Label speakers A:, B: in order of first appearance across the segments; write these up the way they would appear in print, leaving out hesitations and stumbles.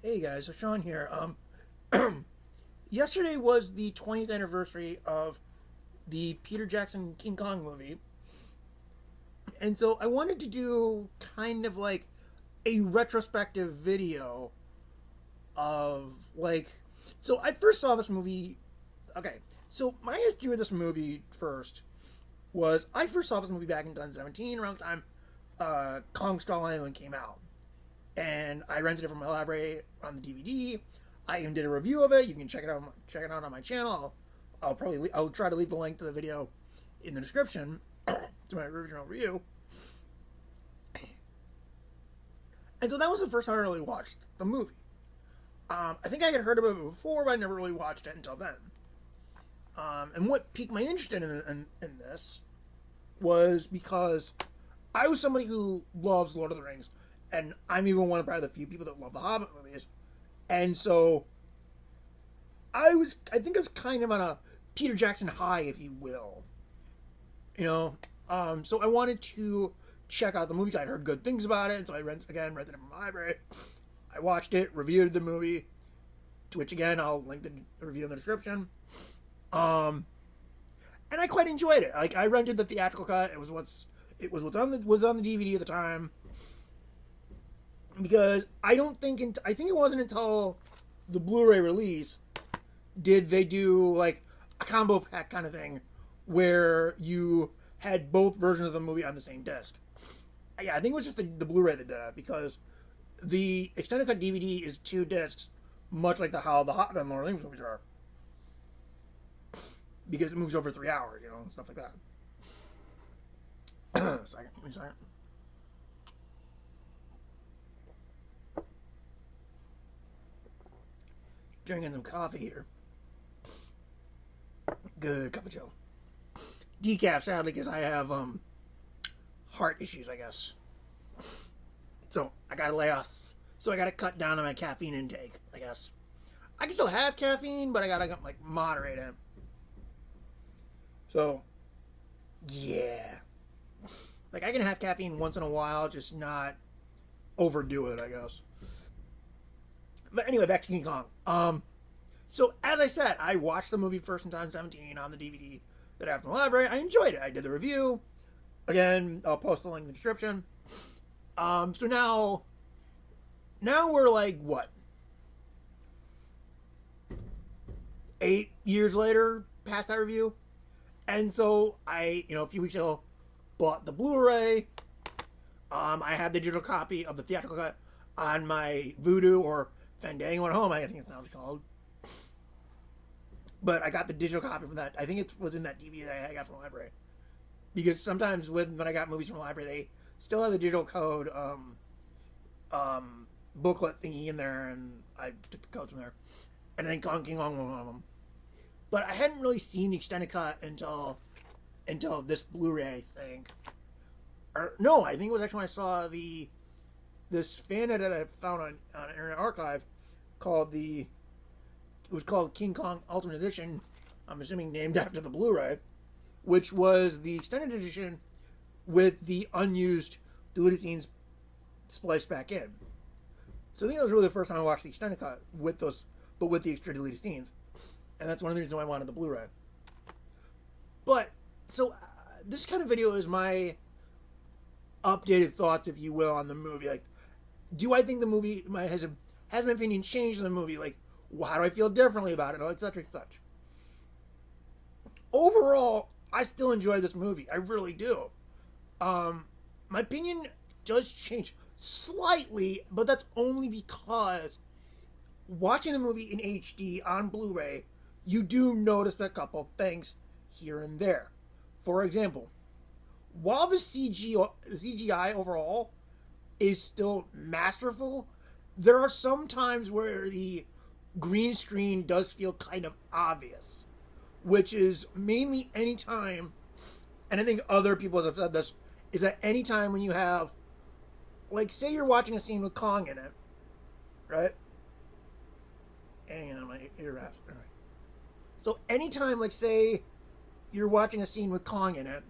A: Hey guys, so Sean here. Yesterday was the 20th anniversary of the Peter Jackson King Kong movie, and so I wanted to do kind of like a retrospective video of like. So I first saw this movie. Okay, so my history with this movie first was I first saw this movie back in 2017, around the time Kong Skull Island came out, and I rented it from my library on the DVD. I even did a review of it. You can check it out. Check it out on my channel. I'll try to leave the link to the video in the description to my original review. And so that was the first time I really watched the movie. I think I had heard about it before, but I never really watched it until then. And what piqued my interest in this was because I was somebody who loves Lord of the Rings, and I'm even one of probably the few people that love the Hobbit movies. And so I think I was kind of on a Peter Jackson high, if you will. You know, so I wanted to check out the movie. I'd heard good things about it, and so I rented it from my library. I watched it, reviewed the movie, to which again I'll link the review in the description. And I quite enjoyed it. Like I rented the theatrical cut. It was what's on the DVD at the time. Because I think it wasn't until the Blu-ray release did they do like a combo pack kind of thing where you had both versions of the movie on the same disc. Yeah, I think it was just the Blu-ray that did that, because the extended cut DVD is 2 discs, much like how the Hobbit and Lord of the Rings movies are, because it moves over 3 hours, and stuff like that. Give me a second. Drinking some coffee here. Good cup of Joe. Decaf, sadly, because I have heart issues, I guess. So I gotta lay off. So I gotta cut down on my caffeine intake, I guess. I can still have caffeine, but I gotta like moderate it. So yeah, like I can have caffeine once in a while, just not overdo it, I guess. But anyway, back to King Kong. So as I said, I watched the movie first in 2017 on the DVD that I have from the library. I enjoyed it. I did the review. Again, I'll post the link in the description. So now we're like what? 8 years later, past that review, and so I, a few weeks ago, bought the Blu-ray. I had the digital copy of the theatrical cut on my Vudu or Fandango at home, I think it's now called. But I got the digital copy from that. I think it was in that DVD that I got from the library. Because sometimes when I got movies from the library, they still have the digital code booklet thingy in there, and I took the codes from there. And I think King Kong was one of them. But I hadn't really seen the extended cut until this Blu-ray, I think. Or no, I think it was actually when I saw this fan edit I found on Internet Archive it was called King Kong Ultimate Edition, I'm assuming named after the Blu-ray, which was the extended edition with the unused deleted scenes spliced back in. So I think that was really the first time I watched the extended cut with the extra deleted scenes, and that's one of the reasons why I wanted the Blu-ray. But so this kind of video is my updated thoughts, if you will, on the movie. Like, do I think the movie has my opinion changed in the movie? Like, how do I feel differently about it? Etc. Etc. Overall, I still enjoy this movie. I really do. My opinion does change slightly, but that's only because watching the movie in HD on Blu-ray, you do notice a couple things here and there. For example, while the CGI overall is still masterful, there are some times where the green screen does feel kind of obvious, which is mainly any time, and I think other people have said this, is that any time when you have, like, say you're watching a scene with Kong in it, right? Hang on, my ear wraps. All right. So anytime, like, say you're watching a scene with Kong in it,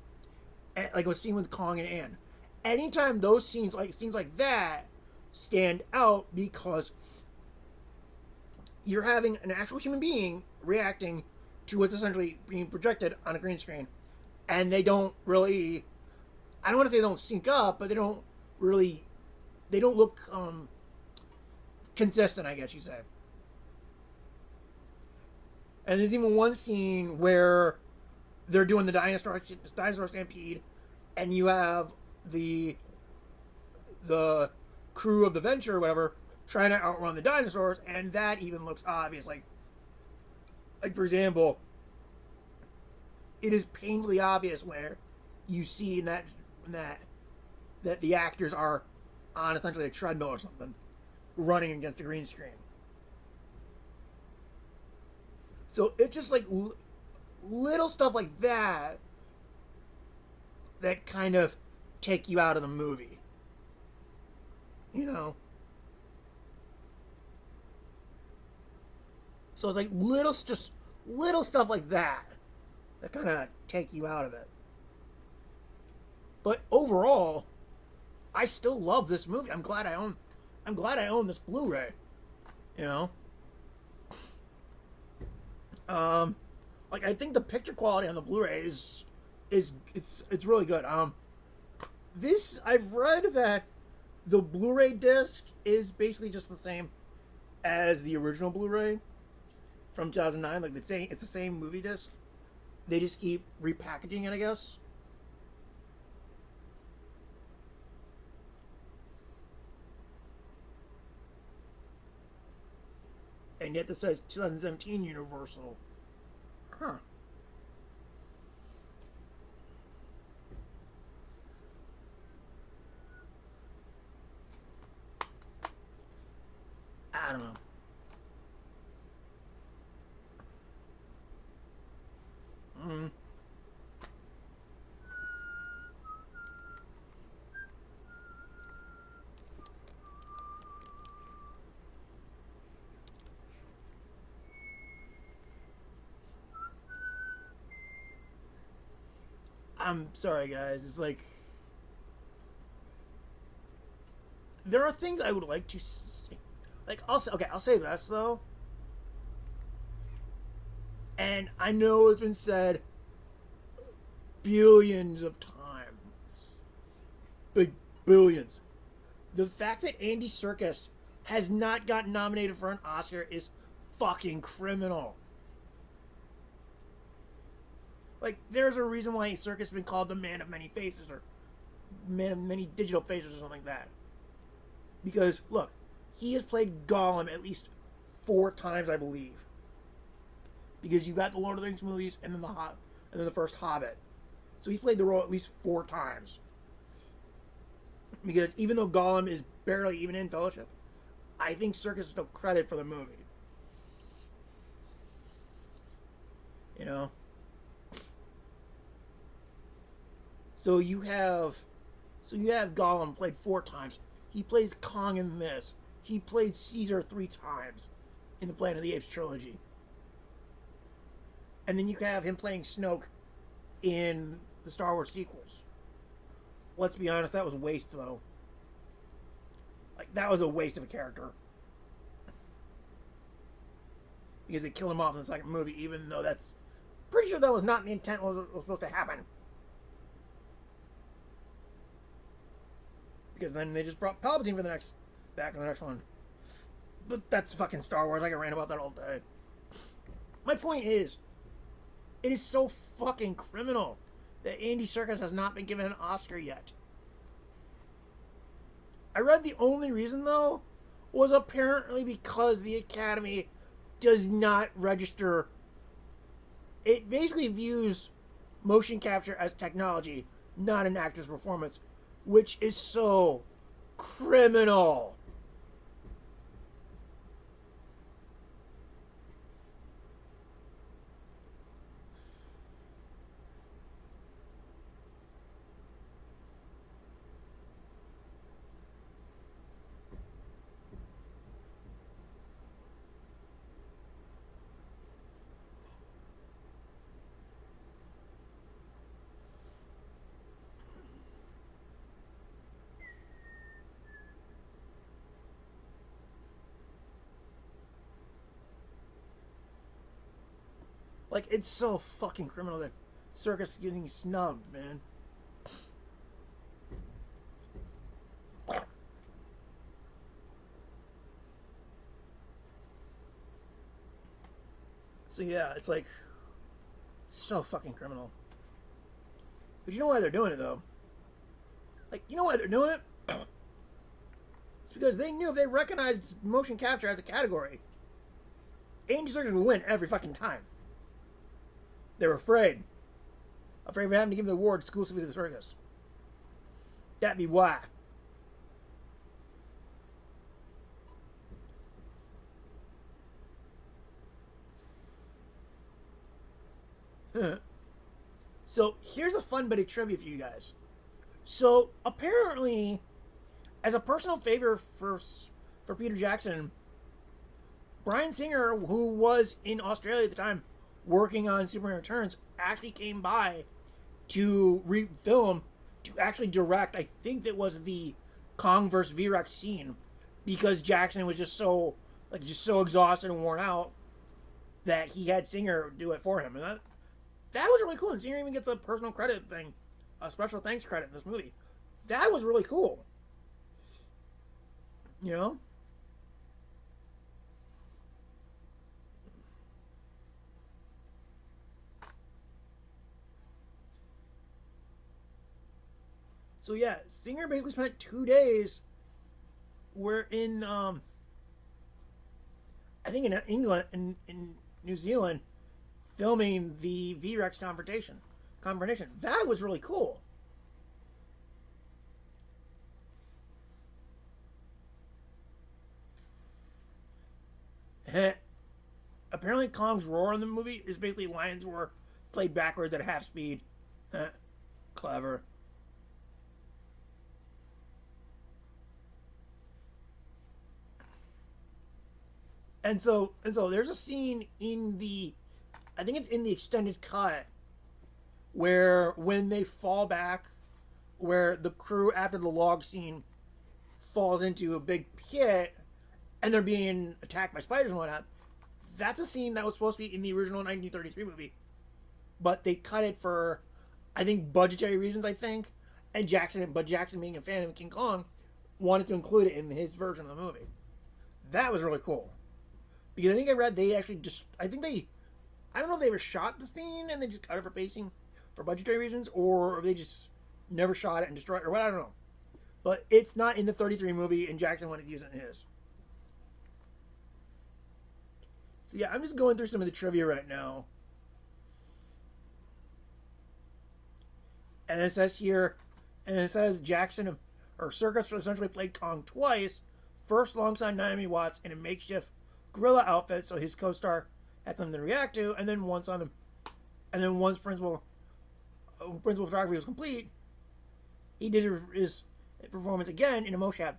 A: like a scene with Kong and Anne, anytime those scenes like that stand out, because you're having an actual human being reacting to what's essentially being projected on a green screen, and they don't really. I don't want to say they don't sync up, but they don't really. They don't look consistent, I guess you say. And there's even one scene where they're doing the dinosaur stampede, and you have the the crew of the Venture or whatever trying to outrun the dinosaurs, and that even looks obvious. Like for example, it is painfully obvious where you see that the actors are on essentially a treadmill or something, running against a green screen. So it's just like little stuff like that that kind of take you out of the movie. You know? So it's like just little stuff like that that kind of take you out of it. But overall, I still love this movie. I'm glad I own this Blu-ray. You know? Like I think the picture quality on the Blu-ray is it's really good. This I've read that the Blu-ray disc is basically just the same as the original Blu-ray from 2009. Like it's the same movie disc. They just keep repackaging it, I guess. And yet this says 2017 Universal. Huh. I don't know. Mm. I'm sorry, guys. It's like there are things I would like to see. Like I'll say this though, and I know it's been said billions of times, like billions. The fact that Andy Serkis has not gotten nominated for an Oscar is fucking criminal. Like, there's a reason why Serkis has been called the man of many faces or man of many digital faces or something like that. Because, look, he has played Gollum at least 4 times, I believe. Because you got the Lord of the Rings movies and then the first Hobbit. So he's played the role at least 4 times. Because even though Gollum is barely even in Fellowship, I think Serkis is still credited for the movie. You know? So you have Gollum played 4 times. He plays Kong in this. He played Caesar 3 times in the Planet of the Apes trilogy. And then you have him playing Snoke in the Star Wars sequels. Let's be honest, that was a waste though. Like that was a waste of a character. Because they killed him off in the second movie, even though that's pretty sure that was not the intent was supposed to happen. Because then they just brought Palpatine back in the next one. But that's fucking Star Wars. I can rant about that all day. My point is, it is so fucking criminal that Andy Serkis has not been given an Oscar yet. I read the only reason, though, was apparently because the Academy does not register. It basically views motion capture as technology, not an actor's performance, which is so criminal. Like, it's so fucking criminal that Circus getting snubbed, man. So yeah, it's like so fucking criminal. But you know why they're doing it though? Like, you know why they're doing it? It's because they knew if they recognized motion capture as a category, Andy Serkis would win every fucking time. They were afraid. Afraid of having to give the award exclusively to the circus. That'd be why. So here's a fun bit of trivia for you guys. So apparently, as a personal favor for Peter Jackson, Bryan Singer, who was in Australia at the time working on Superman Returns, actually came by to refilm, to actually direct. I think that was the Kong vs. V-Rex scene, because Jackson was just so exhausted and worn out that he had Singer do it for him, and that was really cool. And Singer even gets a personal credit thing, a special thanks credit in this movie. That was really cool. You know? So yeah, Singer basically spent 2 days. We're in, I think in England, in New Zealand, filming the V-Rex confrontation. That was really cool. Apparently, Kong's roar in the movie is basically lines were played backwards at half speed. Clever. And so there's a scene in the, I think it's in the extended cut, where when they fall back, where the crew after the log scene falls into a big pit and they're being attacked by spiders and whatnot. That's a scene that was supposed to be in the original 1933 movie, but they cut it for, I think, budgetary reasons. I think, and Jackson being a fan of King Kong, wanted to include it in his version of the movie. That was really cool, because I think I read they actually just, I don't know if they ever shot the scene and they just cut it for pacing, for budgetary reasons, or if they just never shot it and destroyed it, or what, I don't know. But it's not in the 33 movie, and Jackson wanted to use it in his. So yeah, I'm just going through some of the trivia right now. And it says here, and it says Jackson, or Serkis essentially played Kong twice. First alongside Naomi Watts in a makeshift gorilla outfit, so his co-star had something to react to, and then once principal photography was complete, he did his performance again in a mocap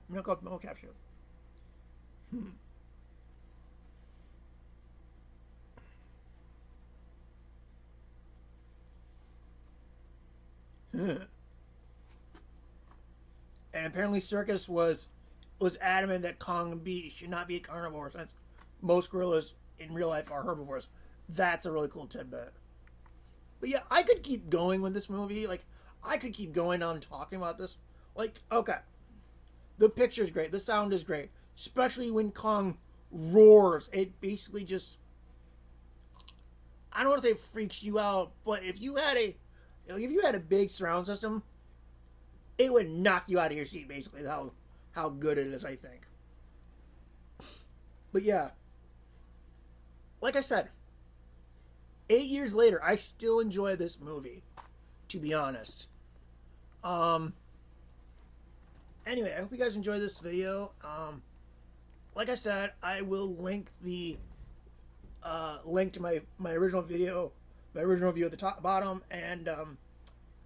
A: show. And apparently Serkis was adamant that Kong should not be a carnivore, since most gorillas in real life are herbivores. That's a really cool tidbit. But yeah, I could keep going with this movie. Like, I could keep going on talking about this. Like, okay, the picture is great, the sound is great, especially when Kong roars. It basically just, I don't want to say freaks you out, but if you had a big surround system, it would knock you out of your seat. Basically, how good it is, I think. But yeah, like I said, 8 years later, I still enjoy this movie, to be honest. Anyway, I hope you guys enjoyed this video. Like I said, I will link the link to my original video, at the bottom, and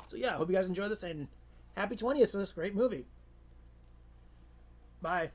A: so yeah, I hope you guys enjoy this, and happy 20th to this great movie. Bye.